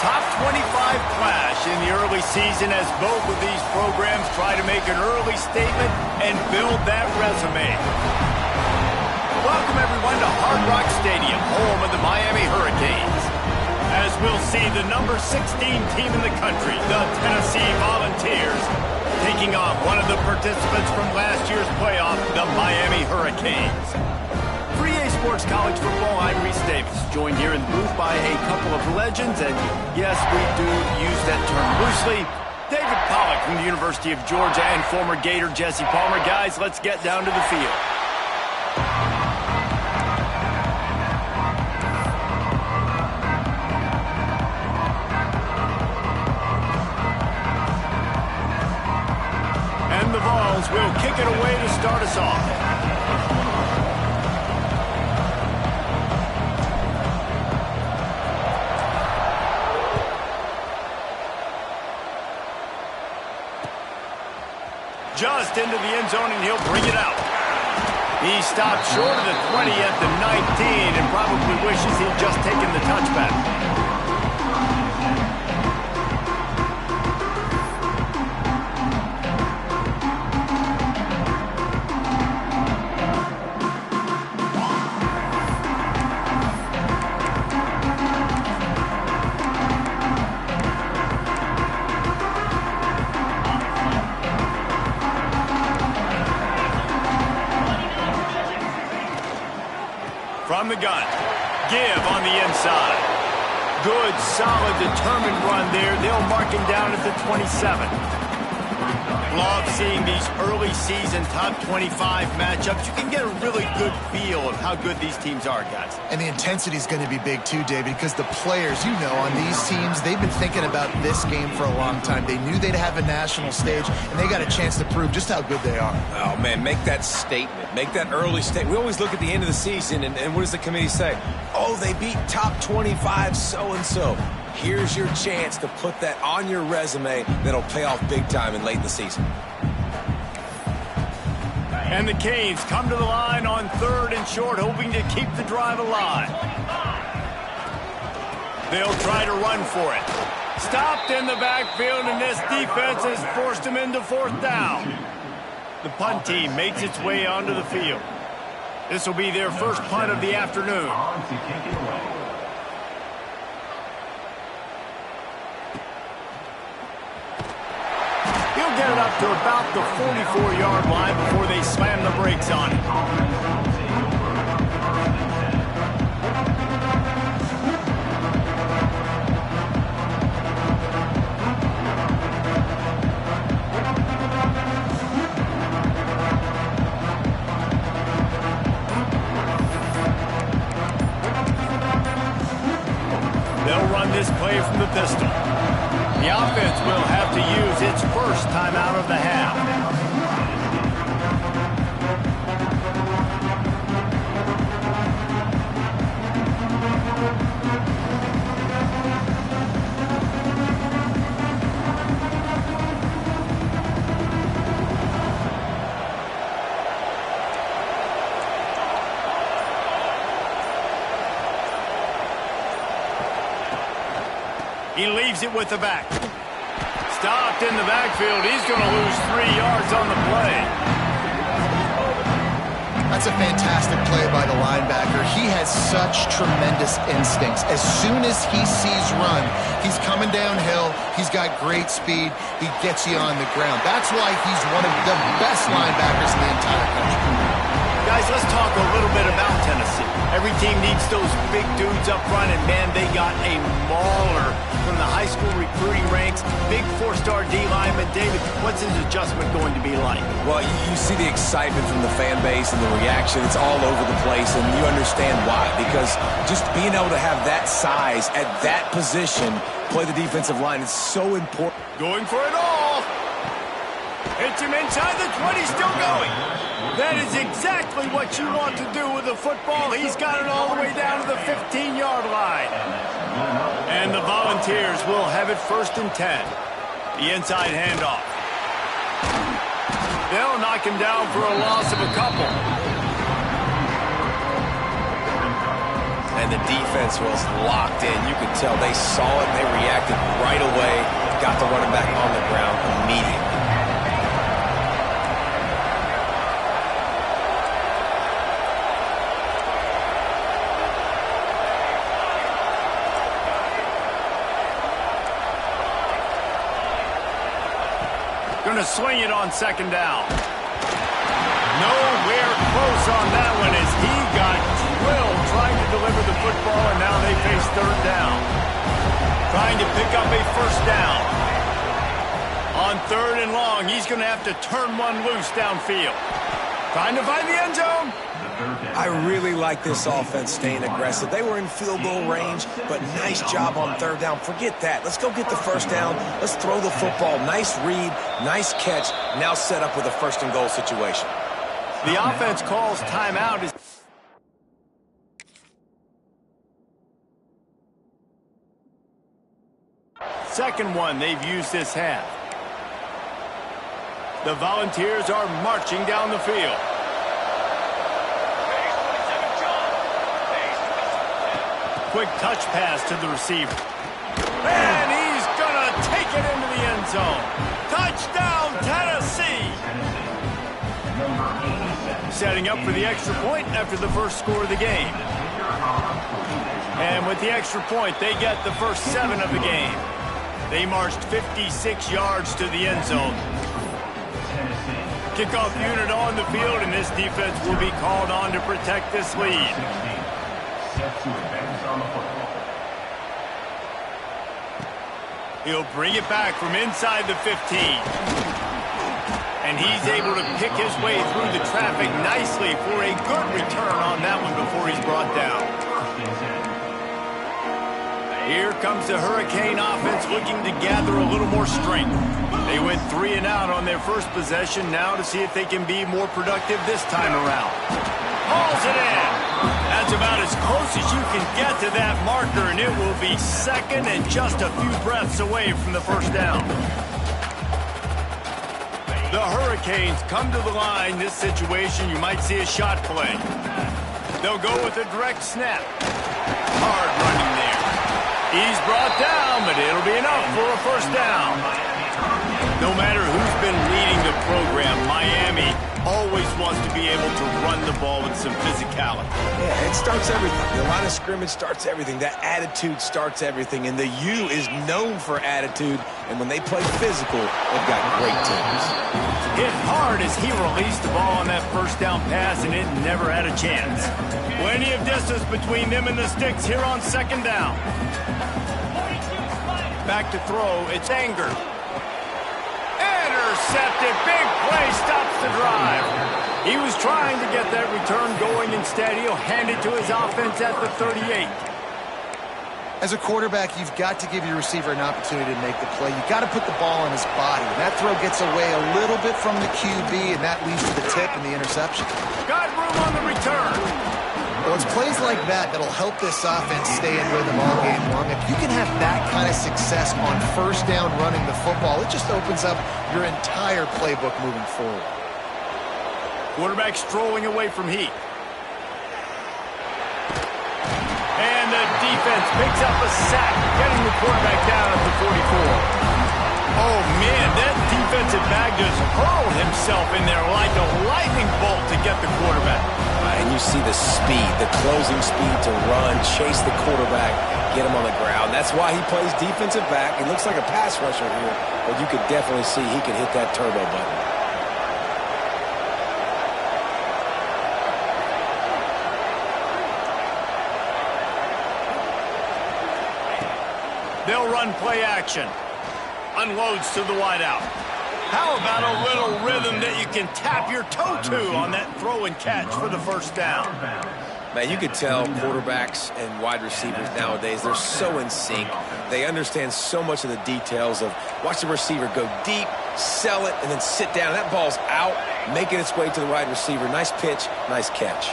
top 25 clash in the early season as both of these programs try to make an early statement and build that resume. Welcome, everyone, to Hard Rock Stadium, home of the Miami Hurricanes. As we'll see the number 16 team in the country, the Tennessee Volunteers, taking on one of the participants from last year's playoff, the Miami Hurricanes. For EA Sports College Football, I'm Reese Davis, joined here in the booth by a couple of legends, and yes, we do use that term loosely. David Pollack from the University of Georgia and former Gator Jesse Palmer. Guys, let's get down to the field. And the Vols will kick it away to start us off. Just into the end zone, and he'll bring it out. He stopped short of the 20 at the 19 and probably wishes he'd just taken the touchback. From the gun, give on the inside. Good, solid, determined run there. They'll mark him down at the 27. Love seeing these early season top 25 matchups. You can get a really good feel of how good these teams are, guys. And the intensity is going to be big too, David, because the players, you know, on these teams, they've been thinking about this game for a long time. They knew they'd have a national stage, and they got a chance to prove just how good they are. Oh, man, make that statement. Make that early statement. We always look at the end of the season, and what does the committee say? Oh, they beat top 25 so-and-so. Here's your chance to put that on your resume that'll pay off big time in late in the season. And the Canes come to the line on 3rd and short, hoping to keep the drive alive. They'll try to run for it. Stopped in the backfield, and this defense has forced him into 4th down. The punt team makes its way onto the field. This will be their first punt of the afternoon. He'll get it up to about the 44-yard line before they slam the brakes on it. They'll run this play from the pistol. The offense will have to use its first time out of the half. He leaves it with the back. Stopped in the backfield. He's going to lose 3 yards on the play. That's a fantastic play by the linebacker. He has such tremendous instincts. As soon as he sees run, he's coming downhill. He's got great speed. He gets you on the ground. That's why he's one of the best linebackers in the entire country. Guys, let's talk a little bit about Tennessee. Every team needs those big dudes up front, and man, they got a mauler from the high school recruiting ranks. Big 4-star D lineman. David, what's his adjustment going to be like? Well, you see the excitement from the fan base and the reaction. It's all over the place, and you understand why. Because just being able to have that size at that position, play the defensive line, it's so important. Going for it all. Hits him inside the 20, still going. That is exactly what you want to do with the football. He's got it all the way down to the 15-yard line. And the Volunteers will have it 1st and 10. The inside handoff. They'll knock him down for a loss of a couple. And the defense defense was locked in. You could tell they saw it and they reacted right away. Got the running back on the ground immediately. Going to swing it on second down. Nowhere close on that one as he got drilled trying to deliver the football, and now they face third down. Trying to pick up a first down. On third and long, he's going to have to turn one loose downfield. Trying to find the end zone. I really like this offense staying aggressive. They were in field goal range, but nice job on third down. Forget that. Let's go get the first down. Let's throw the football. Nice read, nice catch. Now set up with a first and goal situation. The offense calls timeout. Second one they've used this half. The Volunteers are marching down the field. Quick touch pass to the receiver. And he's going to take it into the end zone. Touchdown, Tennessee! Setting up for the extra point after the first score of the game. And with the extra point, they get the first 7 of the game. They marched 56 yards to the end zone. Kickoff unit on the field, and this defense will be called on to protect this lead. He'll bring it back from inside the 15. And he's able to pick his way through the traffic nicely for a good return on that one before he's brought down. Here comes the Hurricane offense looking to gather a little more strength. They went 3 and out on their first possession, now to see if they can be more productive this time around. Hauls it in. That's about as close as you can get to that marker, and it will be second and just a few breaths away from the first down. The Hurricanes come to the line. This situation, you might see a shot play. They'll go with a direct snap. Hard running there. He's brought down, but it'll be enough for a first down. No matter who's been leading the program, Miami always wants to be able to run the ball with some physicality. Yeah, it starts everything. The line of scrimmage starts everything. That attitude starts everything. And the U is known for attitude. And when they play physical, they've got great teams. Hit hard as he released the ball on that first down pass, and it never had a chance. Plenty of distance between them and the sticks here on second down. Back to throw. It's Anger. Intercepted. Big play stops the drive. He was trying to get that return going. Instead, he'll hand it to his offense at the 38. As a quarterback, you've got to give your receiver an opportunity to make the play. You've got to put the ball on his body. That throw gets away a little bit from the QB, and that leads to the tip and the interception. Got room on the return. Well, it's plays like that that'll help this offense stay in rhythm all game long. If you can have that kind of success on first down running the football, it just opens up your entire playbook moving forward. Quarterback strolling away from Heat. And the defense picks up a sack, getting the quarterback down at the 44. Oh, man, that defensive back just hurled himself in there like a lightning bolt to get the quarterback. And you see the speed, the closing speed to run, chase the quarterback, get him on the ground. That's why he plays defensive back. He looks like a pass rusher here, but you could definitely see he could hit that turbo button. They'll run play action. Unloads to the wideout. How about a little rhythm that you can tap your toe to on that throw and catch for the first down? Man, you could tell quarterbacks and wide receivers nowadays, they're so in sync. They understand so much of the details of watch the receiver go deep, sell it, and then sit down. That ball's out, making its way to the wide receiver. Nice pitch, nice catch.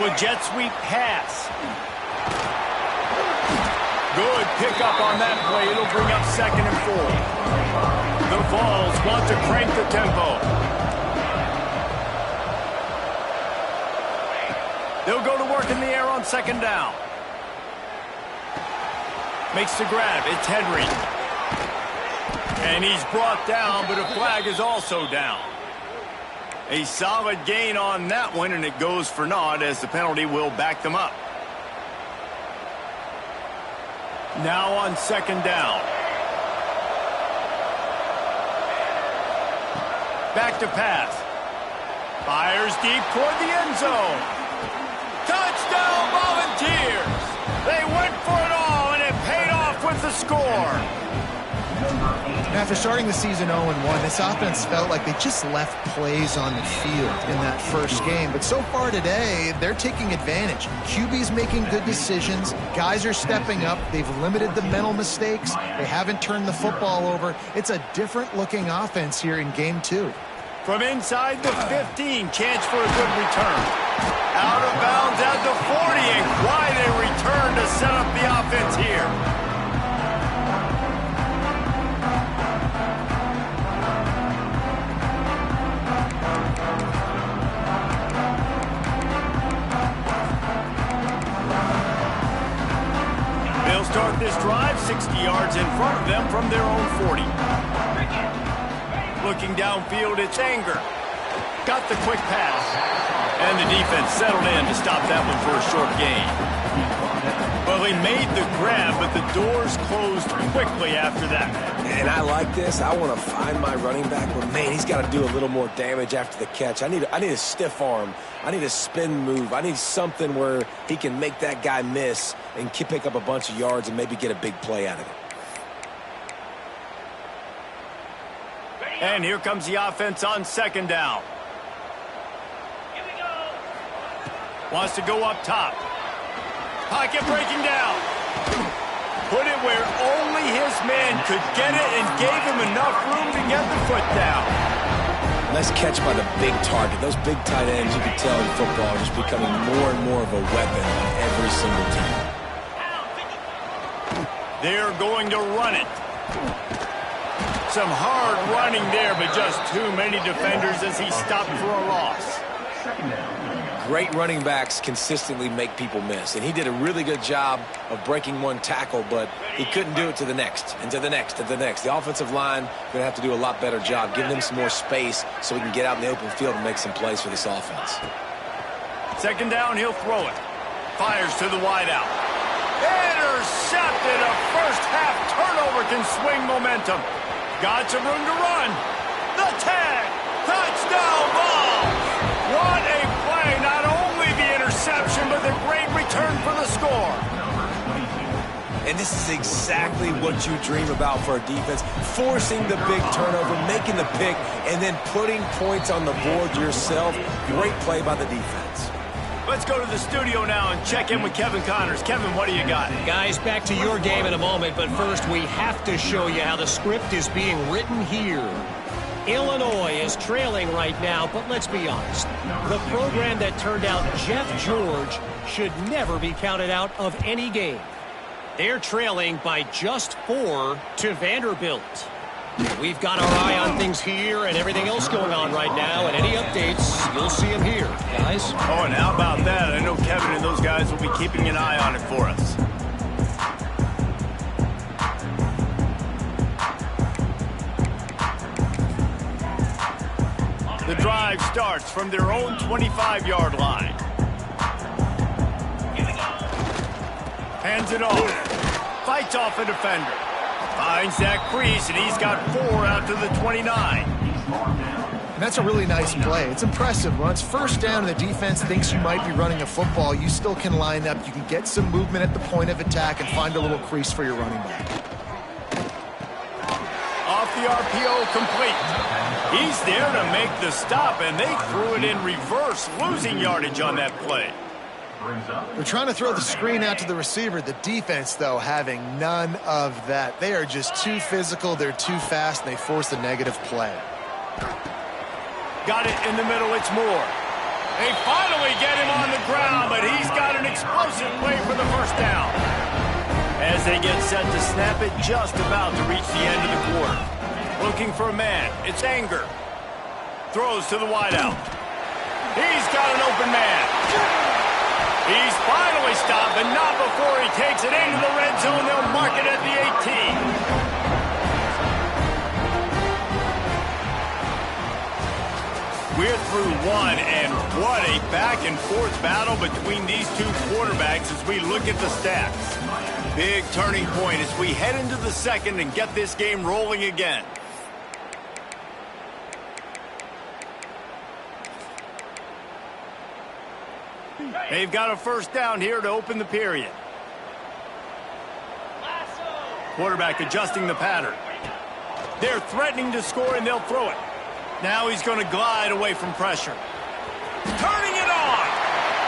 With jet sweep pass. Good pickup on that play. It'll bring up 2nd and 4. The Vols want to crank the tempo. They'll go to work in the air on second down. Makes the grab. It's Henry. And he's brought down, but a flag is also down. A solid gain on that one, and it goes for naught as the penalty will back them up. Now on second down. Back to pass. Fires deep toward the end zone. Touchdown, Volunteers! They went for it all, and it paid off with the score. After starting the season 0-1, this offense felt like they just left plays on the field in that first game. But so far today, they're taking advantage. QB's making good decisions. Guys are stepping up. They've limited the mental mistakes. They haven't turned the football over. It's a different-looking offense here in Game 2. From inside the 15, chance for a good return. Out of bounds at the 40, and quite a return to set up the offense here. They'll start this drive 60 yards in front of them from their own 40. Looking downfield, it's Anger. Got the quick pass. And the defense settled in to stop that one for a short gain. Well, he made the grab, but the doors closed quickly after that. And I like this. I want to find my running back, but man, he's got to do a little more damage after the catch. I need a stiff arm. I need a spin move. I need something where he can make that guy miss and pick up a bunch of yards and maybe get a big play out of it. And here comes the offense on second down. Wants to go up top. Pocket breaking down. Put it where only his man could get it and gave him enough room to get the foot down. Nice catch by the big target. Those big tight ends, you can tell in football, are just becoming more and more of a weapon on every single team. They're going to run it. Some hard running there, but just too many defenders as he stopped for a loss. Great running backs consistently make people miss, and he did a really good job of breaking one tackle, but he couldn't do it to the next, and to the next, and to the next. The offensive line going to have to do a lot better job, giving them some more space so he can get out in the open field and make some plays for this offense. Second down, he'll throw it. Fires to the wideout. Intercepted. A first-half turnover can swing momentum. Got some room to run. The tag. Touchdown ball. What a play. Not only the interception, but the great return for the score. And this is exactly what you dream about for a defense. Forcing the big turnover, making the pick, and then putting points on the board yourself. Great play by the defense. Let's go to the studio now and check in with Kevin Connors. Kevin, what do you got? Guys, back to your game in a moment, but first we have to show you how the script is being written here. Illinois is trailing right now, but let's be honest. The program that turned out Jeff George should never be counted out of any game. They're trailing by just 4 to Vanderbilt. We've got our eye on things here and everything else going on right now, and any updates, you'll see them here, guys. Oh, and how about that? I know Kevin and those guys will be keeping an eye on it for us. The drive starts from their own 25-yard line. Hands it off. Fights off a defender. Finds that crease, and he's got 4 out to the 29. And that's a really nice play. It's impressive. When it's first down and the defense thinks you might be running a football, you still can line up. You can get some movement at the point of attack and find a little crease for your running back. Off the RPO, complete. He's there to make the stop, and they threw it in reverse, losing yardage on that play. They're trying to throw the screen out to the receiver. The defense, though, having none of that. They are just too physical. They're too fast, and they force a negative play. Got it in the middle. It's Moore. They finally get him on the ground, but he's got an explosive play for the first down. As they get set to snap it, just about to reach the end of the quarter. Looking for a man. It's Anger. Throws to the wideout. He's got an open man. He's finally stopped, but not before he takes it into the red zone. They'll mark it at the 18. We're through one, and what a back-and-forth battle between these two quarterbacks as we look at the stats. Big turning point as we head into the second and get this game rolling again. They've got a first down here to open the period. Quarterback adjusting the pattern. They're threatening to score, and they'll throw it. Now he's going to glide away from pressure. Turning it on.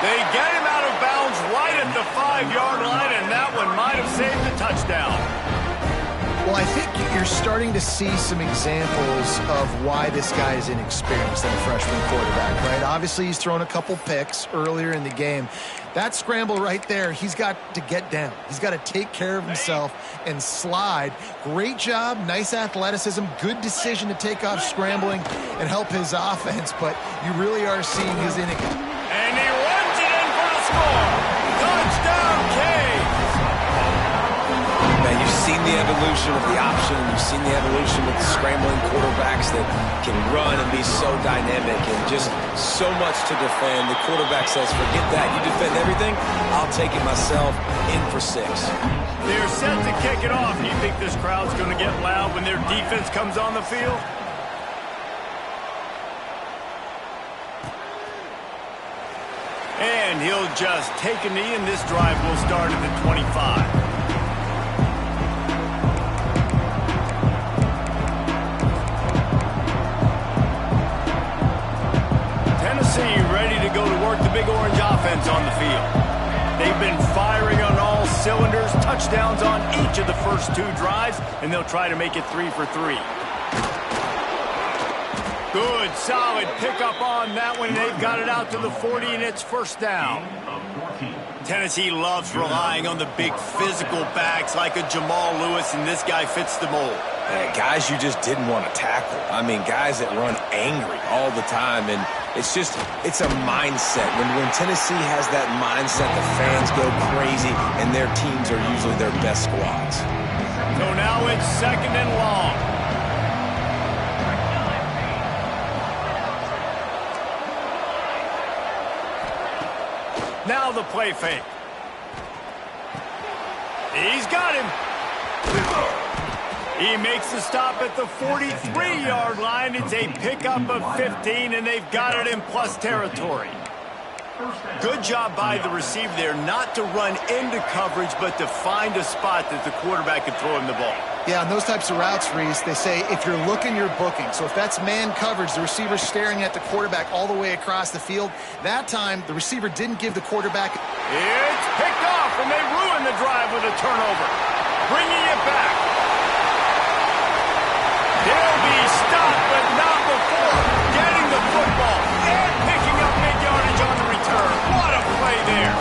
They get him out of bounds right at the 5-yard line, and that one might have saved the touchdown. Well, I think you're starting to see some examples of why this guy is inexperienced in a freshman quarterback, right? Obviously, he's thrown a couple picks earlier in the game. That scramble right there, he's got to get down. He's got to take care of himself and slide. Great job, nice athleticism, good decision to take off scrambling and help his offense, but you really are seeing his inexperience. And he runs it in for the score. Touchdown, Canes. Man, you've seen the evolution of the option. You've seen the evolution of the scrambling quarterbacks that can run and be so dynamic and just so much to defend. The quarterback says, forget that. You defend everything, I'll take it myself. In for 6. They're set to kick it off. You think this crowd's going to get loud when their defense comes on the field? And he'll just take a knee, and this drive will start at the 25. Ready to go to work the Big Orange offense on the field. They've been firing on all cylinders, touchdowns on each of the first 2 drives, and they'll try to make it 3 for 3. Good, solid pickup on that one. They've got it out to the 40, and it's first down. Tennessee loves relying on the big physical backs like a Jamal Lewis, and this guy fits the mold. Guys you just didn't want to tackle. I mean, guys that run angry all the time, and it's a mindset. When Tennessee has that mindset, the fans go crazy, and their teams are usually their best squads. So now it's second and long. Now the play fake. He's got him. He makes the stop at the 43-yard line. It's a pickup of 15, and they've got it in plus territory. Good job by the receiver there not to run into coverage, but to find a spot that the quarterback could throw him the ball. Yeah, on those types of routes, Reese, they say if you're looking, you're booking. So if that's man coverage, the receiver's staring at the quarterback all the way across the field. That time, the receiver didn't give the quarterback. It's picked off, and they ruin the drive with a turnover. Bringing it back. They'll be stopped, but not before getting the football and picking up big yardage on the return. What a play there.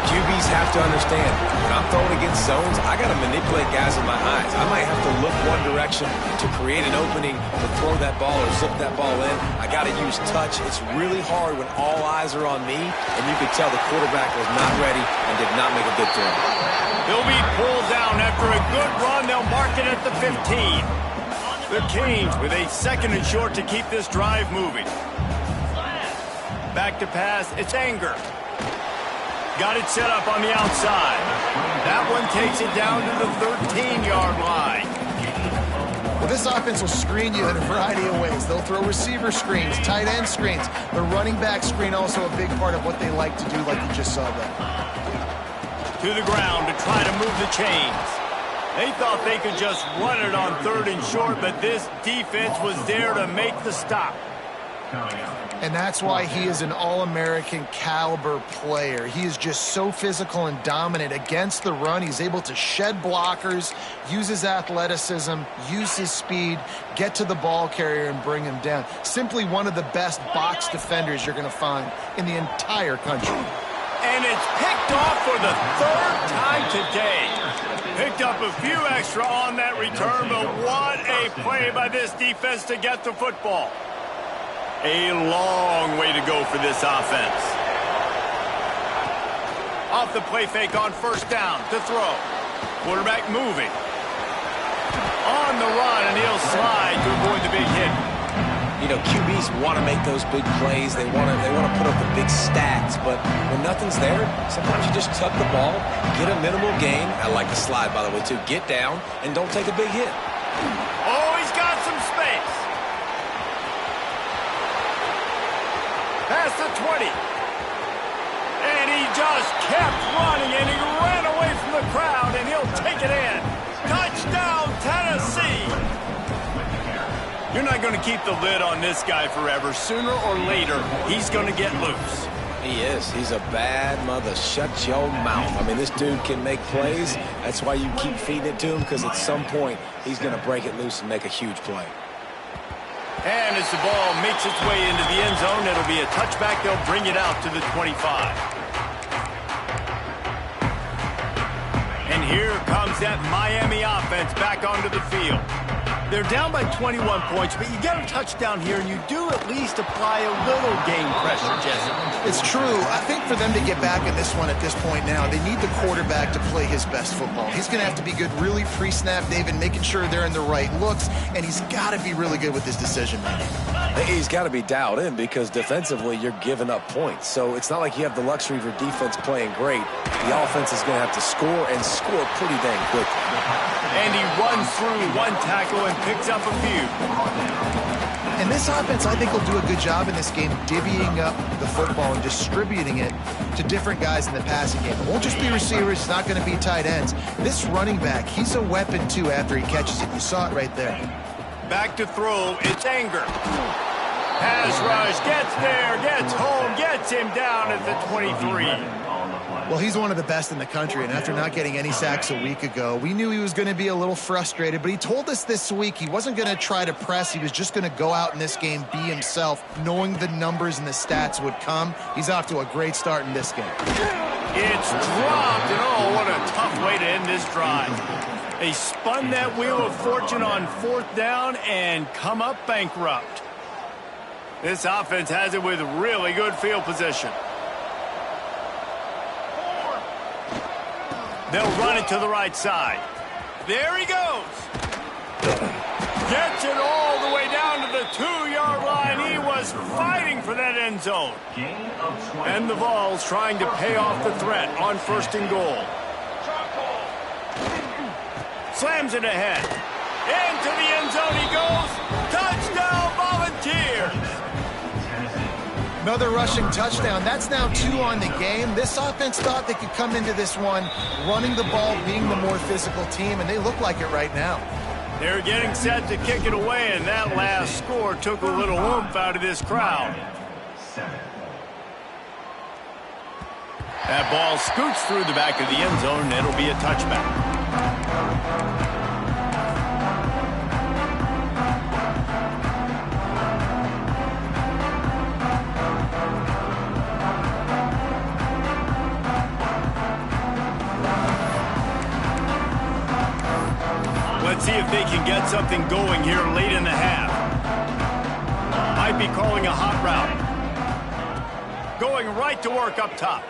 QBs have to understand, when I'm throwing against zones, I got to manipulate guys with my eyes. I might have to look one direction to create an opening to throw that ball or zip that ball in. I got to use touch. It's really hard when all eyes are on me, and you could tell the quarterback was not ready and did not make a good throw. They'll be pulled down after a good run. They'll mark it at the 15. The Canes with a second and short to keep this drive moving. Back to pass. It's Anger. Got it set up on the outside. That one takes it down to the 13-yard line. Well, this offense will screen you in a variety of ways. They'll throw receiver screens, tight end screens. The running back screen also a big part of what they like to do, like you just saw there. To the ground to try to move the chains. They thought they could just run it on 3rd and short, but this defense was there to make the stop. And that's why he is an All-American caliber player. He is just so physical and dominant against the run. He's able to shed blockers, use his athleticism, use his speed, get to the ball carrier and bring him down. Simply one of the best box defenders you're going to find in the entire country. And it's picked off for the 3rd time today. Picked up a few extra on that return, but what a play by this defense to get the football. A long way to go for this offense. Off the play fake on first down to throw. Quarterback moving. On the run, and he'll slide to avoid the big hit. You know, QBs want to make those big plays. They want to put up the big stats. But when nothing's there, sometimes you just tuck the ball, get a minimal gain. I like the slide, by the way, too. Get down and don't take a big hit. Oh, he's got some space. Past the 20. And he just kept running, and he ran away from the crowd, and he'll take it in. Touchdown, Tennessee. You're not going to keep the lid on this guy forever. Sooner or later, he's going to get loose. He is. He's a bad mother. Shut your mouth. I mean, this dude can make plays. That's why you keep feeding it to him, because at some point, he's going to break it loose and make a huge play. And as the ball makes its way into the end zone, it'll be a touchback. They'll bring it out to the 25. And here comes that Miami offense back onto the field. They're down by 21 points, but you get a touchdown here, and you do at least apply a little game pressure, Jesse. It's true. I think for them to get back in this one at this point now, they need the quarterback to play his best football. He's going to have to be good really pre-snap, David, making sure they're in the right looks, and he's got to be really good with his decision-making. He's got to be dialed in because defensively you're giving up points. So it's not like you have the luxury of your defense playing great. The offense is going to have to score and score pretty dang quickly. And he runs through one tackle and picks up a few. And this offense, I think, will do a good job in this game divvying up the football and distributing it to different guys in the passing game. It won't just be receivers. It's not going to be tight ends. This running back, he's a weapon, too, after he catches it. You saw it right there. Back to throw. It's Anger. Pass rush. Gets there. Gets home. Gets him down at the 23. Well, he's one of the best in the country, and after not getting any sacks a week ago, we knew he was going to be a little frustrated, but he told us this week he wasn't going to try to press. He was just going to go out in this game, be himself, knowing the numbers and the stats would come. He's off to a great start in this game. It's dropped, and oh, what a tough way to end this drive. They spun that wheel of fortune on fourth down and come up bankrupt. This offense has it with really good field position. They'll run it to the right side. There he goes. Gets it all the way down to the 2-yard line. He was fighting for that end zone. And the Vols trying to pay off the threat on first and goal. Slams it ahead. Into the end zone he goes. Touchdown, Volunteers. Another rushing touchdown. That's now 2 on the game. This offense thought they could come into this one running the ball, being the more physical team, and they look like it right now. They're getting set to kick it away, and that last score took a little oomph out of this crowd. That ball scoots through the back of the end zone, and it'll be a touchback. Let's see if they can get something going here late in the half. Might be calling a hot route. Going right to work up top.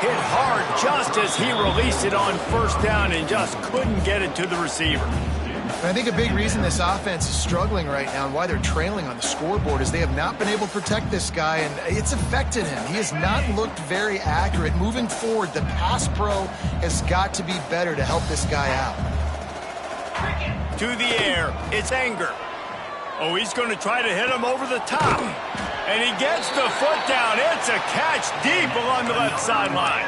Hit hard just as he released it on first down and just couldn't get it to the receiver. And I think a big reason this offense is struggling right now and why they're trailing on the scoreboard is they have not been able to protect this guy, and it's affected him. He has not looked very accurate. Moving forward, the pass pro has got to be better to help this guy out. To the air, it's Anger. Oh, he's going to try to hit him over the top. And he gets the foot down. It's a catch deep along the left sideline.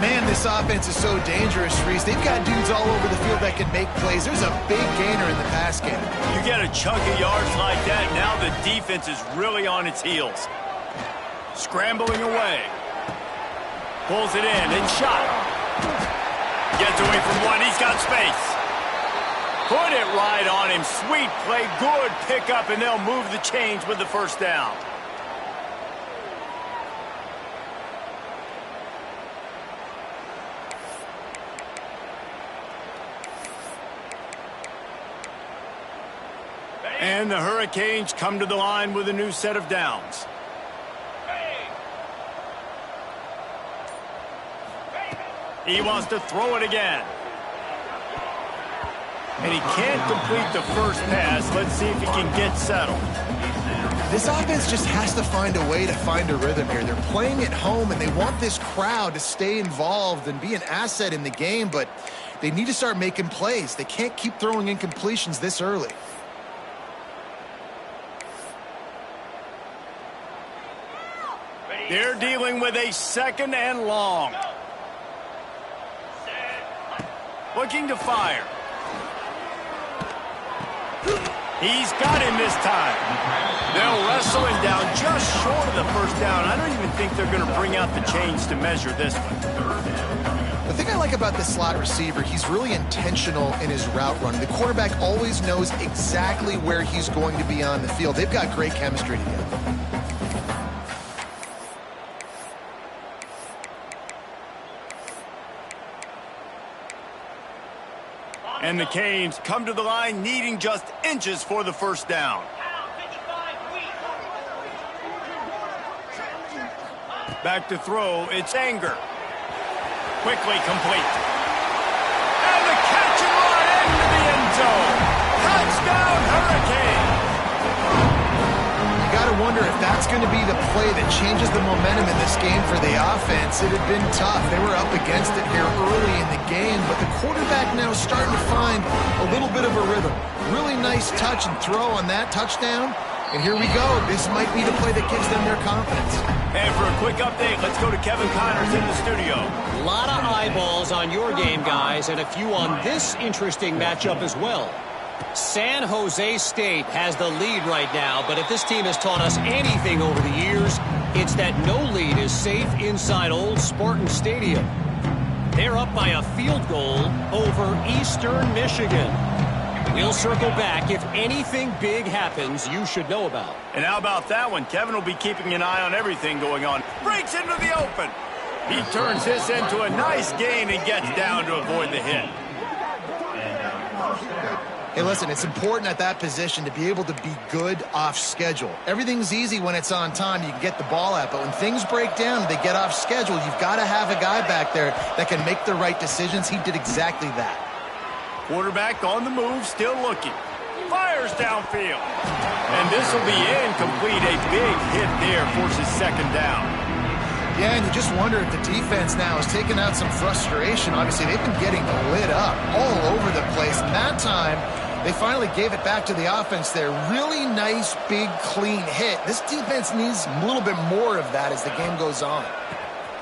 Man, this offense is so dangerous, Reese. They've got dudes all over the field that can make plays. There's a big gainer in the pass game. You get a chunk of yards like that, now the defense is really on its heels. Scrambling away. Pulls it in and shot. Gets away from one. He's got space. Put it right on him. Sweet play. Good pickup, and they'll move the chains with the first down. And the Hurricanes come to the line with a new set of downs. He wants to throw it again. And he can't complete the first pass. Let's see if he can get settled. This offense just has to find a way to find a rhythm here. They're playing at home, and they want this crowd to stay involved and be an asset in the game, but they need to start making plays. They can't keep throwing incompletions this early. They're dealing with a 2nd and long. Looking to fire. He's got him this time. They'll wrestle him down just short of the first down. I don't even think they're going to bring out the chains to measure this one. The thing I like about this slot receiver, he's really intentional in his route running. The quarterback always knows exactly where he's going to be on the field. They've got great chemistry together. And the Canes come to the line needing just inches for the first down. Back to throw, it's Anger. Quickly complete. And the catch and run into the end zone. Touchdown, Hurricane! You got to wonder if that's going to be the play that changes the momentum in this game for the offense. It had been tough. They were up against it here early in the game, but the quarterback now starting to find a little bit of a rhythm. Really nice touch and throw on that touchdown. And here we go. This might be the play that gives them their confidence. And for a quick update, let's go to Kevin Connors in the studio. A lot of eyeballs on your game, guys, and a few on this interesting matchup as well. San Jose State has the lead right now, but if this team has taught us anything over the years, it's that no lead is safe inside old Spartan Stadium. They're up by a field goal over Eastern Michigan. We'll circle back if anything big happens you should know about. And how about that one? Kevin will be keeping an eye on everything going on. Breaks into the open. He turns this into a nice gain and gets down to avoid the hit. Hey, listen, it's important at that position to be able to be good off schedule. Everything's easy when it's on time. You can get the ball out. But when things break down, they get off schedule. You've got to have a guy back there that can make the right decisions. He did exactly that. Quarterback on the move, still looking. Fires downfield. And this will be incomplete. A big hit there forces 2nd down. Yeah, and you just wonder if the defense now is taking out some frustration. Obviously, they've been getting lit up all over the place. And that time, they finally gave it back to the offense there. Really nice, big, clean hit. This defense needs a little bit more of that as the game goes on.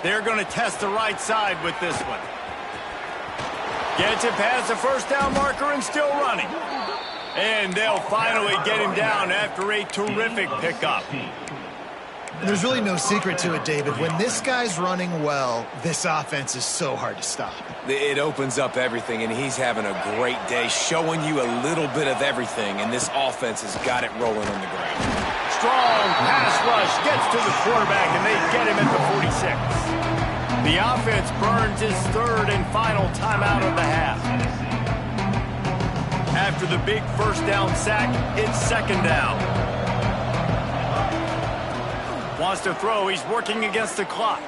They're going to test the right side with this one. Gets it past the first down marker and still running. And they'll finally get him down after a terrific pickup. There's really no secret to it, David. When this guy's running well, this offense is so hard to stop. It opens up everything, and he's having a great day, showing you a little bit of everything, and this offense has got it rolling on the ground. Strong pass rush gets to the quarterback, and they get him at the 46. The offense burns his 3rd and final timeout of the half. After the big first down sack, it's 2nd down. Wants to throw. He's working against the clock.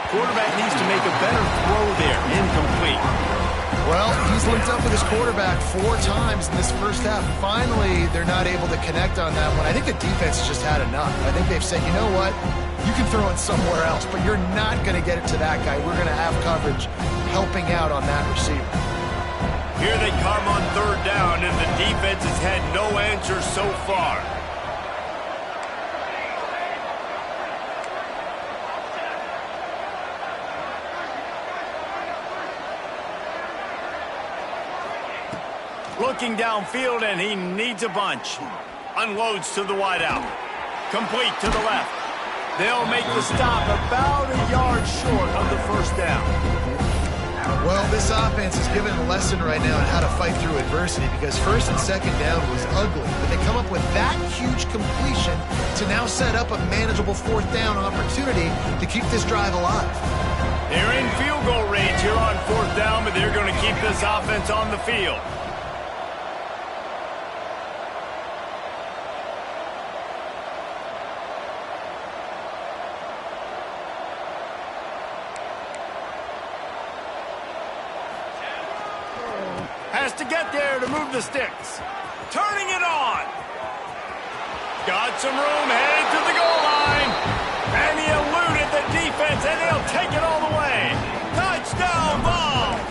Quarterback needs to make a better throw there. Incomplete. Well, he's linked up with his quarterback 4 times in this first half. Finally, they're not able to connect on that one. I think the defense has just had enough. I think they've said, you know what? You can throw it somewhere else, but you're not going to get it to that guy. We're going to have coverage helping out on that receiver. Here they come on 3rd down, and the defense has had no answer so far. Looking downfield, and he needs a bunch. Unloads to the wideout. Complete to the left. They'll make the stop about a yard short of the first down. Well, this offense is given a lesson right now on how to fight through adversity because 1st and 2nd down was ugly. But they come up with that huge completion to now set up a manageable 4th down opportunity to keep this drive alive. They're in field goal range here on 4th down, but they're going to keep this offense on the field. has to get there to move the sticks. Turning it on. Got some room, headed to the goal line. And he eluded the defense, and they'll take it all the way. Touchdown, Vols!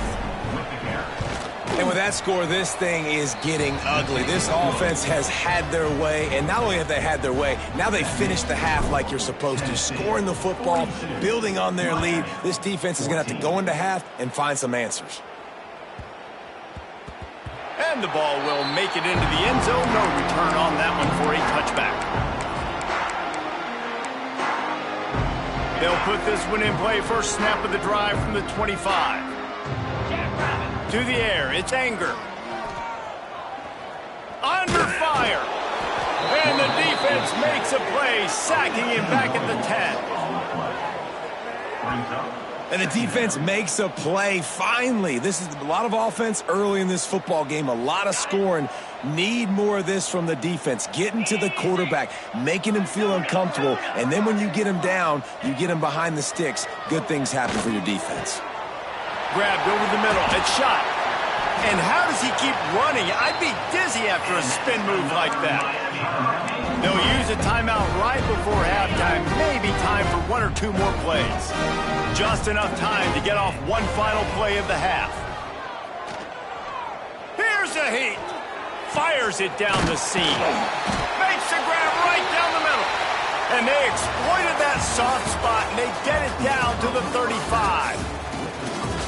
And with that score, this thing is getting ugly. This offense has had their way, and not only have they had their way, now they finished the half like you're supposed to, scoring the football, building on their lead. This defense is going to have to go into half and find some answers. And the ball will make it into the end zone. No return on that one for a touchback. They'll put this one in play. First snap of the drive from the 25. To the air, it's Anger. Under fire. And the defense makes a play, sacking him back at the 10. And the defense makes a play, finally. This is a lot of offense early in this football game, a lot of scoring. Need more of this from the defense. Getting to the quarterback, making him feel uncomfortable, and then when you get him down, you get him behind the sticks. Good things happen for your defense. Grabbed over the middle, it's shot. And how does he keep running? I'd be dizzy after a spin move like that. They'll use a timeout right before halftime, maybe time for one or two more plays. Just enough time to get off one final play of the half. Here's a heat. Fires it down the seam. Makes the grab right down the middle. And they exploited that soft spot, and they get it down to the 35.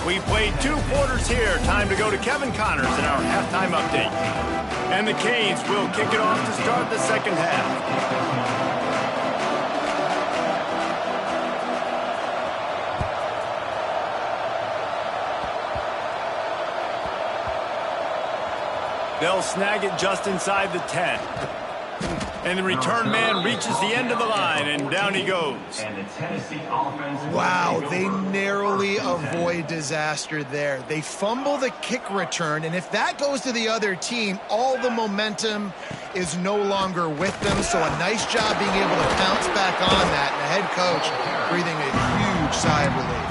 We played 2 quarters here. Time to go to Kevin Connors in our halftime update. And the Canes will kick it off to start the second half. They'll snag it just inside the 10. And the return man reaches the end of the line, and down he goes. Wow, they narrowly avoid disaster there. They fumble the kick return, and if that goes to the other team, all the momentum is no longer with them. So a nice job being able to bounce back on that, and the head coach breathing a huge sigh of relief.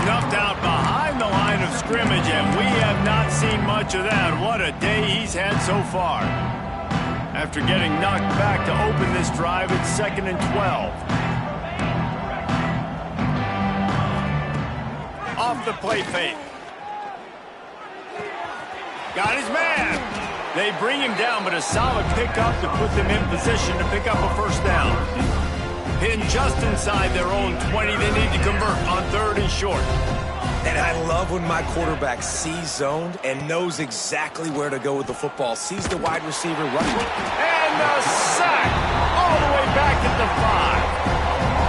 Snuffed out behind the line of scrimmage, and we have not seen much of that. What a day he's had so far. After getting knocked back to open this drive, it's 2nd and 12. Off the play fake. Got his man. They bring him down, but a solid pickup to put them in position to pick up a first down. Pinned just inside their own 20. They need to convert on 3rd and short. And I love when my quarterback sees zoned and knows exactly where to go with the football. Sees the wide receiver running. And a sack all the way back at the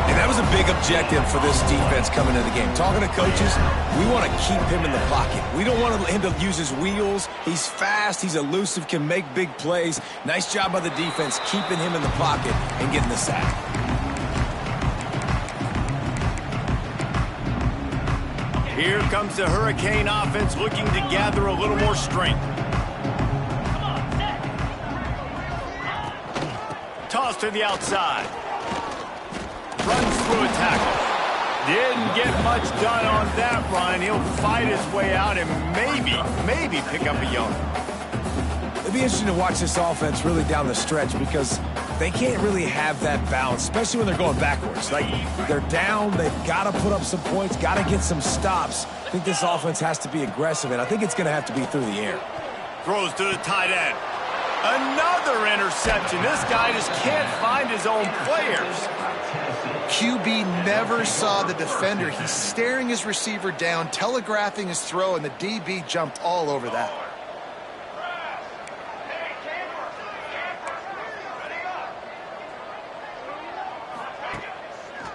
5. And that was a big objective for this defense coming into the game. Talking to coaches, we want to keep him in the pocket. We don't want him to use his wheels. He's fast. He's elusive, can make big plays. Nice job by the defense keeping him in the pocket and getting the sack. Here comes the Hurricane offense looking to gather a little more strength. Toss to the outside. Runs through a tackle. Didn't get much done on that run. He'll fight his way out and maybe pick up a yard. It'll be interesting to watch this offense really down the stretch because they can't really have that balance, especially when they're going backwards. Like, they're down, they've got to put up some points, got to get some stops. I think this offense has to be aggressive, and I think it's going to have to be through the air. Throws to the tight end. Another interception. This guy just can't find his own players. QB never saw the defender. He's staring his receiver down, telegraphing his throw, and the DB jumped all over that.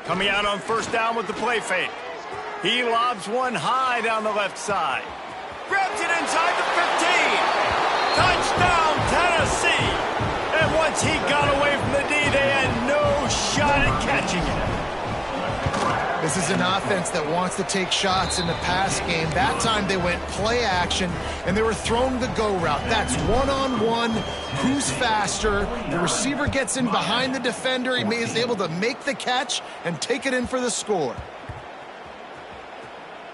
Coming out on first down with the play fake. He lobs one high down the left side. Grabs it inside the 15. Touchdown, Tennessee. And once he got away from the D, they had no shot at catching it. This is an offense that wants to take shots in the pass game. That time they went play action, and they were throwing the go route. That's one-on-one. Who's faster? The receiver gets in behind the defender. He is able to make the catch and take it in for the score.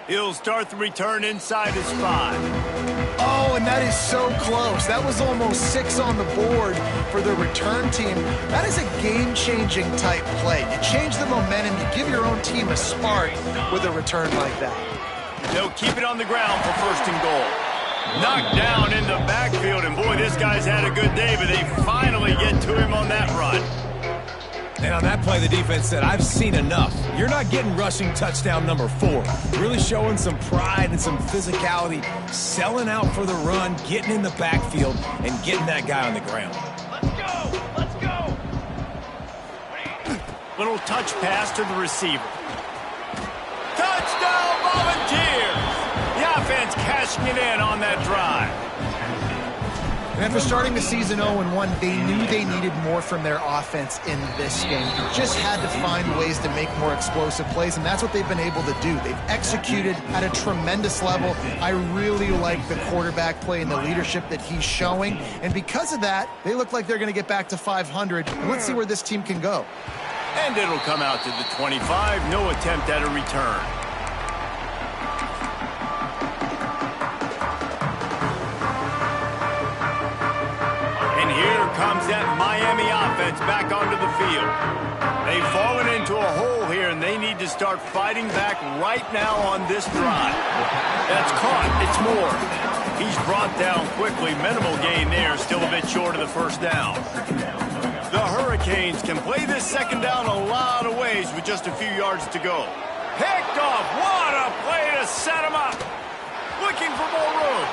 He'll start the return inside his 5. Oh, Oh, and that is so close. That was almost 6 on the board for the return team. That is a game-changing type play. You change the momentum, you give your own team a spark with a return like that. They'll keep it on the ground for 1st and goal. Knocked down in the backfield, and boy, this guy's had a good day, but they finally get to him on that run. And on that play, the defense said, I've seen enough. You're not getting rushing touchdown number 4. Really showing some pride and some physicality, selling out for the run, getting in the backfield, and getting that guy on the ground. Let's go! Let's go! Little touch pass to the receiver. Touchdown, Volunteers! The offense cashing it in on that drive. And after starting the season 0-1, they knew they needed more from their offense in this game. Just had to find ways to make more explosive plays, and that's what they've been able to do. They've executed at a tremendous level. I really like the quarterback play and the leadership that he's showing. And because of that, they look like they're going to get back to 500. And let's see where this team can go. And it'll come out to the 25. No attempt at a return. Here comes that Miami offense back onto the field. They've fallen into a hole here, and they need to start fighting back right now on this drive. That's caught. It's Moore. He's brought down quickly. Minimal gain there, still a bit short of the 1st down. The Hurricanes can play this 2nd down a lot of ways with just a few yards to go. Picked off. What a play to set him up. Looking for more room.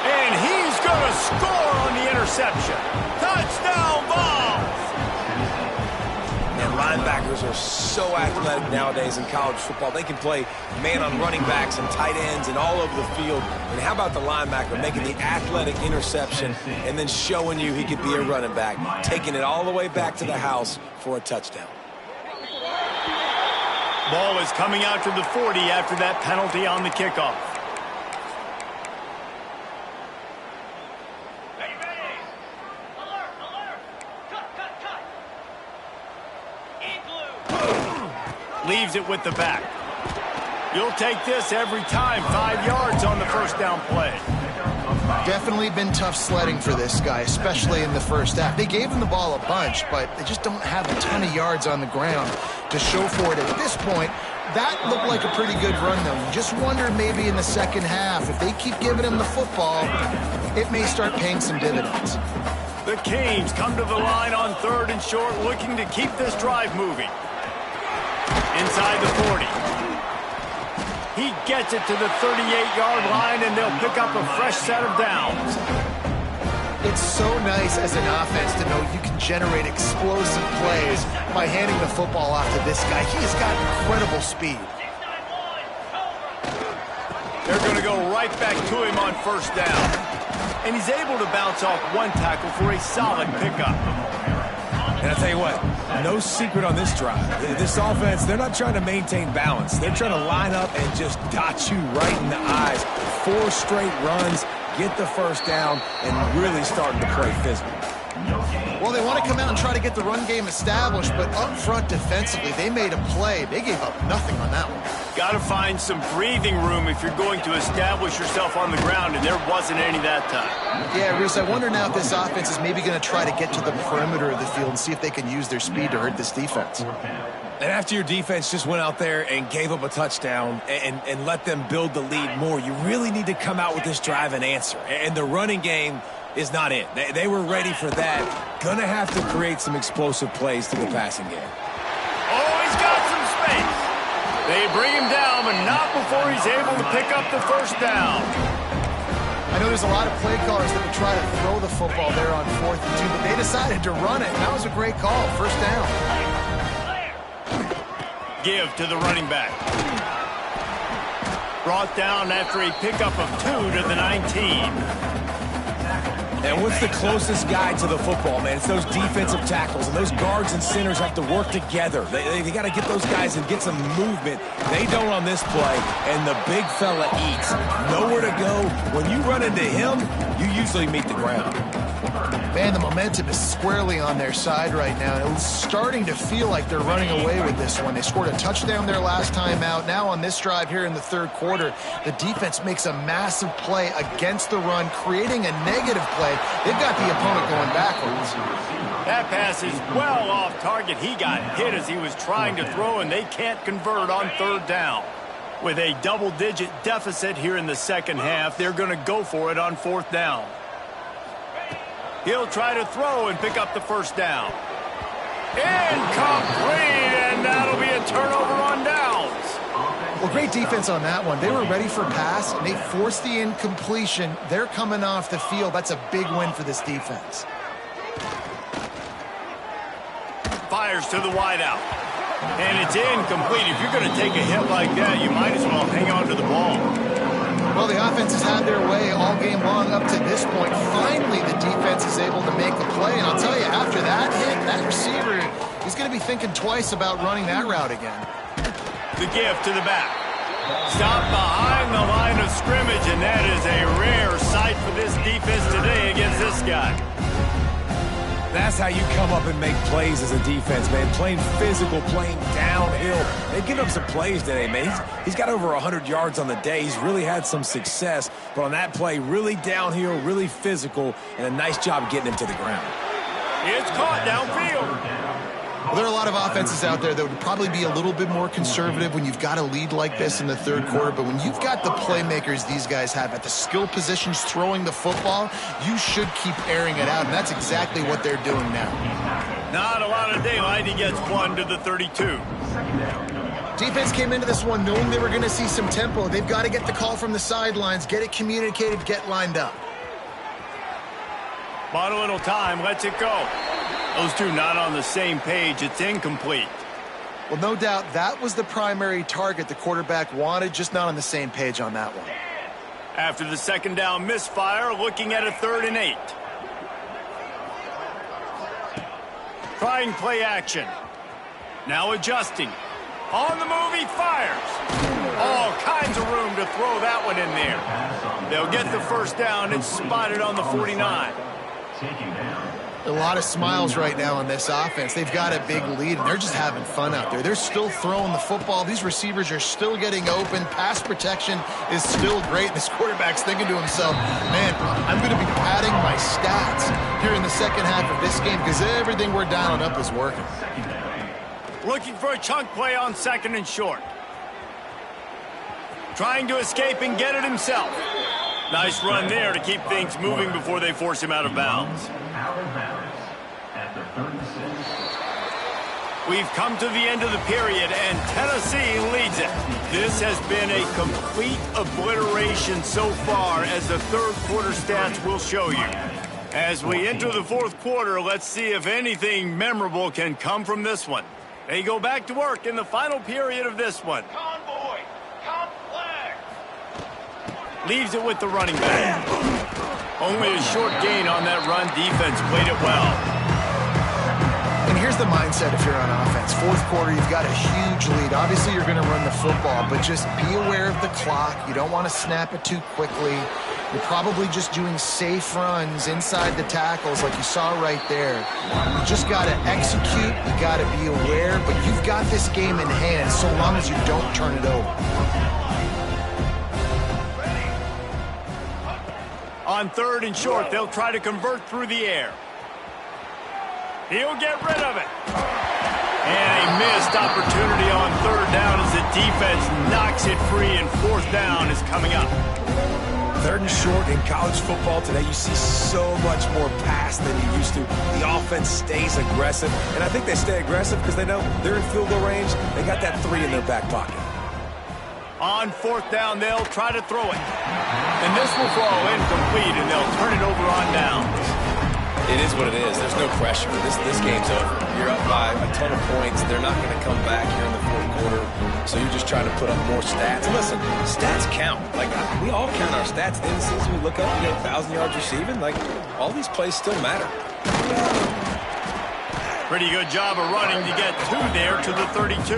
And he's going to score on the interception. Touchdown, Vols! And linebackers are so athletic nowadays in college football. They can play man on running backs and tight ends and all over the field. And how about the linebacker making the athletic interception and then showing you he could be a running back, taking it all the way back to the house for a touchdown. Ball is coming out to the 40 after that penalty on the kickoff. Leaves it with the back. You'll take this every time. 5 yards on the 1st down play. Definitely been tough sledding for this guy, especially in the 1st half. They gave him the ball a bunch, but they just don't have a ton of yards on the ground to show for it at this point. That looked like a pretty good run, though. You just wonder maybe in the 2nd half, if they keep giving him the football, it may start paying some dividends. The Canes come to the line on 3rd and short, looking to keep this drive moving. Inside the 40. He gets it to the 38-yard line, and they'll pick up a fresh set of downs. It's so nice as an offense to know you can generate explosive plays by handing the football off to this guy. He has got incredible speed. They're going to go right back to him on 1st down. And he's able to bounce off one tackle for a solid pickup. And I'll tell you what, no secret on this drive. This offense, they're not trying to maintain balance. They're trying to line up and just dot you right in the eyes. 4 straight runs, get the 1st down, and really starting to play physical. Well, they want to come out and try to get the run game established, but up front defensively, they made a play. They gave up nothing on that one. Got to find some breathing room if you're going to establish yourself on the ground, and there wasn't any that time. Yeah, Reese, I wonder now if this offense is maybe going to try to get to the perimeter of the field and see if they can use their speed to hurt this defense. And after your defense just went out there and gave up a touchdown and let them build the lead more, you really need to come out with this drive and answer. And the running game is not it. They were ready for that. Gonna have to create some explosive plays to the passing game. Oh, he's got some space. They bring him down, but not before he's able to pick up the 1st down. I know there's a lot of play callers that would try to throw the football there on 4th and 2, but they decided to run it, and that was a great call. 1st down. Give to the running back. Brought down after a pickup of 2 to the 19. And what's the closest guy to the football, man? It's those defensive tackles, and those guards and centers have to work together. They got to get those guys and get some movement. They don't on this play, and the big fella eats. Nowhere to go. When you run into him, you usually meet the ground. Man, the momentum is squarely on their side right now. And it's starting to feel like they're running away with this one. They scored a touchdown their last time out. Now on this drive here in the third quarter, the defense makes a massive play against the run, creating a negative play. They've got the opponent going backwards. That pass is well off target. He got hit as he was trying to throw, and they can't convert on third down. With a double-digit deficit here in the second half, they're going to go for it on fourth down. He'll try to throw and pick up the first down. Incomplete, and that'll be a turnover on downs. Well, great defense on that one. They were ready for pass, and they forced the incompletion. They're coming off the field. That's a big win for this defense. Fires to the wideout. And it's incomplete. If you're going to take a hit like that, you might as well hang on to the ball. Well, the offense has had their way all game long up to this point. Finally, the defense is able to make a play. And I'll tell you, after that hit, that receiver, he's going to be thinking twice about running that route again. The gift to the back. Stop behind the line of scrimmage, and that is a rare sight for this defense today against this guy. That's how you come up and make plays as a defense, man. Playing physical, playing downhill. They've given up some plays today, man. He's got over 100 yards on the day. He's really had some success. But on that play, really downhill, really physical, and a nice job getting him to the ground. It's caught downfield. Well, there are a lot of offenses out there that would probably be a little bit more conservative when you've got a lead like this in the third quarter. But when you've got the playmakers these guys have at the skill positions throwing the football, you should keep airing it out. And that's exactly what they're doing now. Not a lot of daylight. He gets one to the 32. Defense came into this one knowing they were going to see some tempo. They've got to get the call from the sidelines, get it communicated, get lined up. Bought a little time. Lets it go. Those two not on the same page. It's incomplete. Well, no doubt that was the primary target the quarterback wanted, just not on the same page on that one. After the second down misfire, looking at a 3rd and 8. Trying play action. Now adjusting. On the move, he fires. All kinds of room to throw that one in there. They'll get the first down. It's spotted on the 49. A lot of smiles right now on this offense. They've got a big lead, and they're just having fun out there. They're still throwing the football. These receivers are still getting open. Pass protection is still great. This quarterback's thinking to himself, man, I'm going to be padding my stats here in the second half of this game because everything we're dialing up is working. Looking for a chunk play on 2nd and short. Trying to escape and get it himself. Nice run there to keep things moving before they force him out of bounds. We've come to the end of the period, and Tennessee leads it. This has been a complete obliteration so far, as the third quarter stats will show you. As we enter the fourth quarter, let's see if anything memorable can come from this one. They go back to work in the final period of this one. Convoy, complex. Leaves it with the running back. Only a short gain on that run. Defense played it well. And here's the mindset if you're on offense. Fourth quarter, you've got a huge lead. Obviously, you're going to run the football, but just be aware of the clock. You don't want to snap it too quickly. You're probably just doing safe runs inside the tackles like you saw right there. You just got to execute. You got to be aware, but you've got this game in hand so long as you don't turn it over. On 3rd and short, they'll try to convert through the air. He'll get rid of it. And a missed opportunity on 3rd down as the defense knocks it free, and 4th down is coming up. 3rd and short in college football today, you see so much more pass than you used to. The offense stays aggressive, and I think they stay aggressive because they know they're in field goal range. They got that 3 in their back pocket. On 4th down, they'll try to throw it. And this will fall incomplete, and they'll turn it over on downs. It is what it is. There's no pressure. This game's over. You're up by a ton of points. They're not going to come back here in the fourth quarter, so you're just trying to put up more stats. And listen, stats count. Like, we all count our stats. At the end of the season, we look up, 1,000 yards receiving. Like, all these plays still matter. Pretty good job of running to get 2 there to the 32.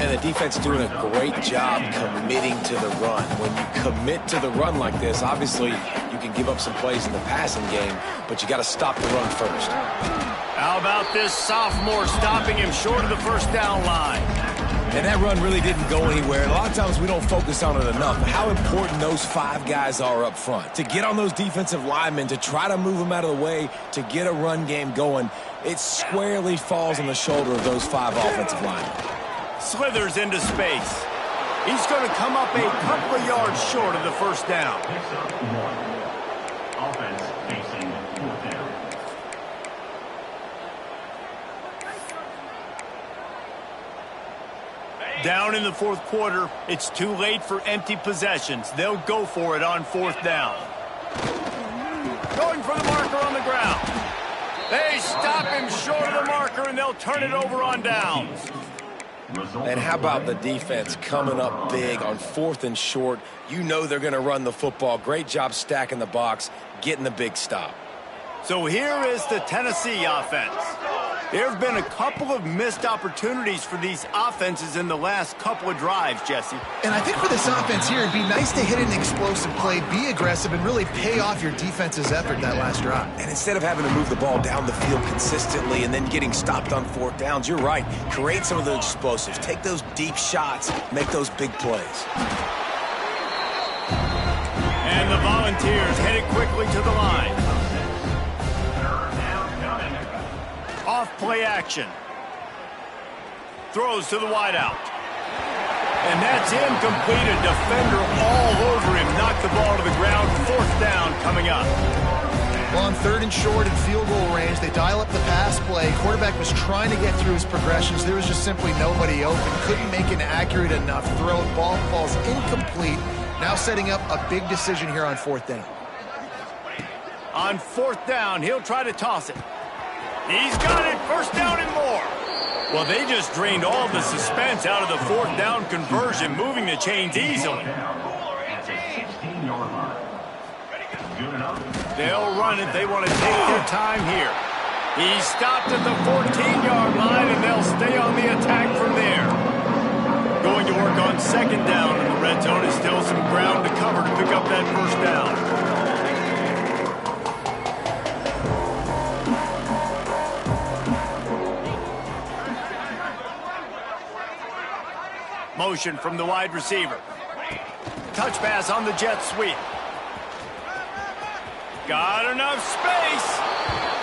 And the defense doing a great job committing to the run. When you commit to the run like this, obviously, you can give up some plays in the passing game, but you got to stop the run first. How about this sophomore stopping him short of the first down line? And that run really didn't go anywhere. And a lot of times we don't focus on it enough. How important those 5 guys are up front. To get on those defensive linemen, to try to move them out of the way, to get a run game going, it squarely falls on the shoulder of those 5 offensive linemen. Slithers into space. He's going to come up a couple of yards short of the first down. Offense facing 4th down. Down in the 4th quarter, it's too late for empty possessions. They'll go for it on 4th down. Going for the marker on the ground. They stop him short of the marker, and they'll turn it over on downs. And how about the defense coming up big on 4th and short? You know they're going to run the football. Great job stacking the box, getting the big stop. So here is the Tennessee offense. There have been a couple of missed opportunities for these offenses in the last couple of drives, Jesse. And I think for this offense here, it'd be nice to hit an explosive play, be aggressive, and really pay off your defense's effort that last drive. And instead of having to move the ball down the field consistently and then getting stopped on 4th downs, you're right. Create some of those explosives. Take those deep shots. Make those big plays. And the Volunteers headed quickly to the line. Off play action. Throws to the wideout. And that's incomplete. A defender all over him. Knocked the ball to the ground. 4th down coming up. Well, on 3rd and short and field goal range, they dial up the pass play. Quarterback was trying to get through his progressions. There was just simply nobody open. Couldn't make an accurate enough throw. Ball falls incomplete. Now setting up a big decision here on 4th down. On 4th down, he'll try to toss it. He's got it. 1st down and more. Well, they just drained all the suspense out of the 4th down conversion, moving the chains easily. They'll run it. They want to take their time here. He's stopped at the 14-yard line, and they'll stay on the attack from there. Going to work on 2nd down in the red zone. Is still some ground to cover to pick up that 1st down. Motion from the wide receiver. Touch pass on the jet sweep. Got enough space.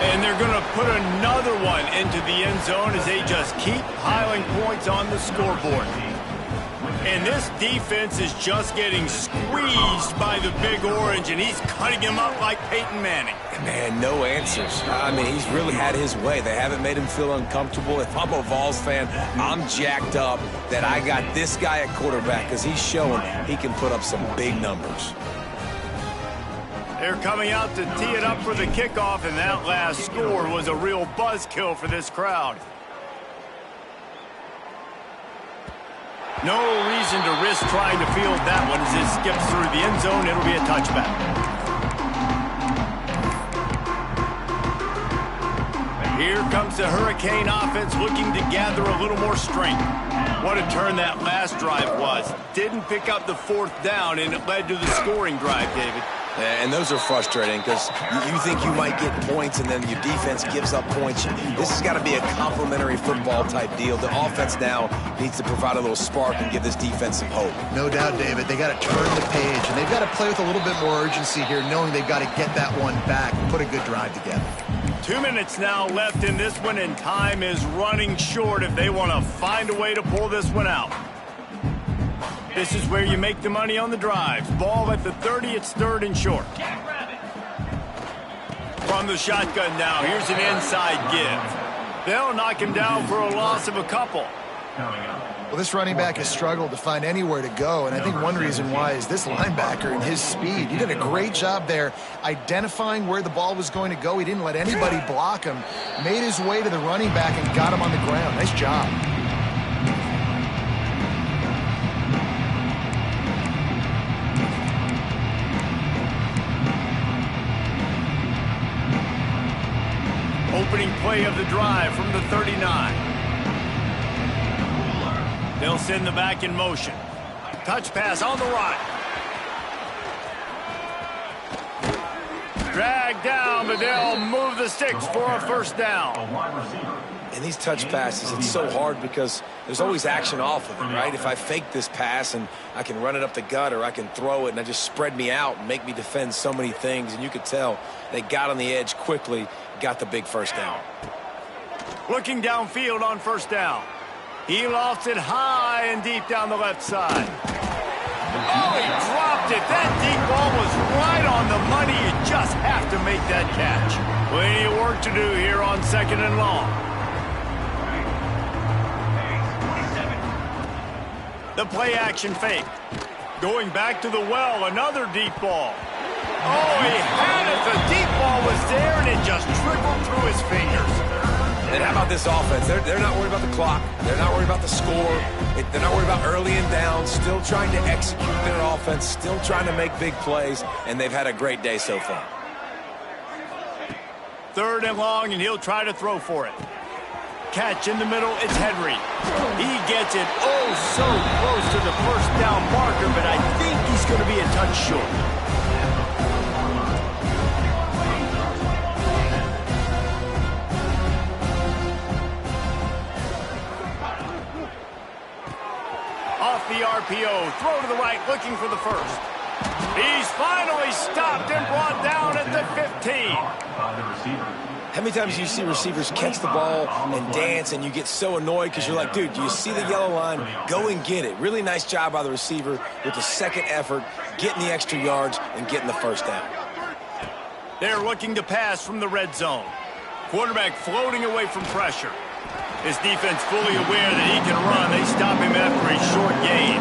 And they're going to put another one into the end zone as they just keep piling points on the scoreboard. And this defense is just getting squeezed by the Big Orange, and he's cutting him up like Peyton Manning. Man, no answers. I mean, he's really had his way. They haven't made him feel uncomfortable. If I'm a Vols fan, I'm jacked up that I got this guy at quarterback because he's showing he can put up some big numbers. They're coming out to tee it up for the kickoff, and that last score was a real buzzkill for this crowd. No reason to risk trying to field that one as it skips through the end zone. It'll be a touchback. Here comes the Hurricane offense looking to gather a little more strength. What a turn that last drive was. Didn't pick up the 4th down, and it led to the scoring drive, David. And those are frustrating because you think you might get points and then your defense gives up points. This has got to be a complementary football type deal. The offense now needs to provide a little spark and give this defense some hope. No doubt, David. They got to turn the page, and they've got to play with a little bit more urgency here, knowing they've got to get that one back and put a good drive together. 2 minutes now left in this one, and time is running short if they want to find a way to pull this one out. This is where you make the money on the drives. Ball at the 30, it's 3rd and short. From the shotgun now, here's an inside give. They'll knock him down for a loss of a couple. Well, this running back has struggled to find anywhere to go, and I think one reason why is this linebacker and his speed. He did a great job there identifying where the ball was going to go. He didn't let anybody block him, made his way to the running back and got him on the ground. Nice job. Opening play of the drive from the 39. They'll send the back in motion. Touch pass on the right. dragged down, but they'll move the sticks for a first down. And these touch passes, it's so hard because there's always action off of it, right? If I fake this pass and I can run it up the gut, or I can throw it and I just spread me out and make me defend so many things. And you could tell they got on the edge quickly, got the big first down. Looking downfield on first down. He lofts it high and deep down the left side. Oh, he dropped it. That deep ball was right on the money. You just have to make that catch. Plenty of work to do here on second and long. The play action fake. Going back to the well, another deep ball. Oh, he had it. The deep ball was there, and it just trickled through his fingers. And how about this offense? They're not worried about the clock. They're not worried about the score. They're not worried about early and down. Still trying to execute their offense. Still trying to make big plays. And they've had a great day so far. Third and long, and he'll try to throw for it. Catch in the middle, it's Henry. He gets it oh so close to the first down marker, but I think he's going to be a touch short. Off the RPO, throw to the right, looking for the first. He's finally stopped and brought down at the 15. How many times do you see receivers catch the ball and dance and you get so annoyed because you're like, dude, do you see the yellow line? Go and get it. Really nice job by the receiver with the second effort, getting the extra yards and getting the first down. They're looking to pass from the red zone. Quarterback floating away from pressure. His defense fully aware that he can run. They stop him after a short gain.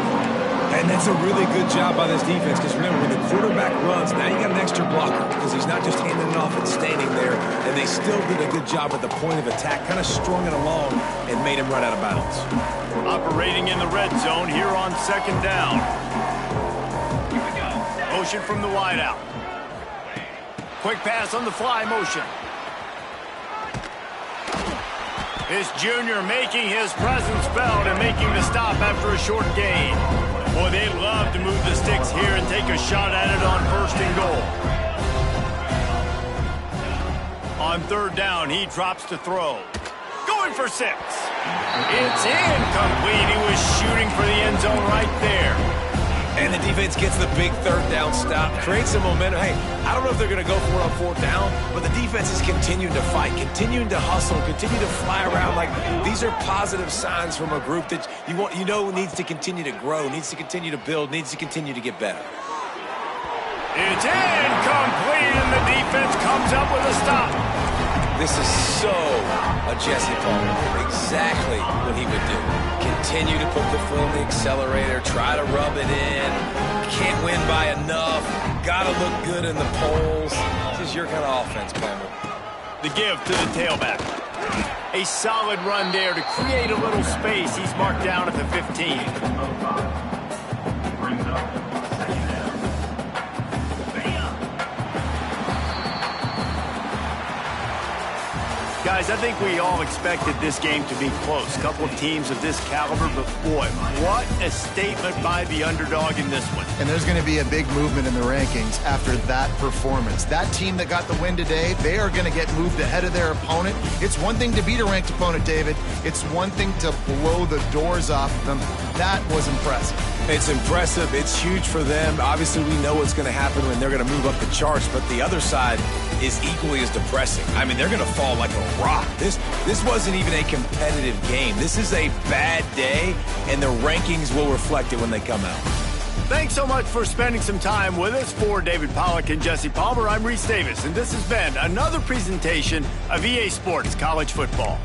And that's a really good job by this defense because remember, when the quarterback runs, now you got an extra blocker because he's not just handing it off and standing there. And they still did a good job at the point of attack, kind of strung it along and made him run out of bounds. Operating in the red zone here on second down. Motion from the wideout. Quick pass on the fly motion. This junior making his presence felt and making the stop after a short gain. Boy, they love to move the sticks here and take a shot at it on first and goal. On third down, he drops to throw. Going for 6. It's incomplete. He was shooting for the end zone right there. And the defense gets the big third down stop, creates some momentum. Hey, I don't know if they're going to go for it on fourth down, but the defense is continuing to fight, continuing to hustle, continue to fly around. Like, these are positive signs from a group that you know needs to continue to grow, needs to continue to build, needs to continue to get better. It's incomplete, and the defense comes up with a stop. This is so a Jesse Palmer. Exactly what he would do. Continue to put the foot on the accelerator, try to rub it in. Can't win by enough. Gotta look good in the polls. This is your kind of offense, Palmer. The give to the tailback. A solid run there to create a little space. He's marked down at the 15. Guys, I think we all expected this game to be close. A couple of teams of this caliber, but boy, what a statement by the underdog in this one. And there's going to be a big movement in the rankings after that performance. That team that got the win today, they are going to get moved ahead of their opponent. It's one thing to beat a ranked opponent, David. It's one thing to blow the doors off of them. That was impressive. It's impressive. It's huge for them. Obviously, we know what's going to happen when they're going to move up the charts, but the other side is equally as depressing. I mean, they're going to fall like a rock. This wasn't even a competitive game. This is a bad day, and the rankings will reflect it when they come out. Thanks so much for spending some time with us. For David Pollack and Jesse Palmer, I'm Reese Davis, and this has been another presentation of EA Sports College Football.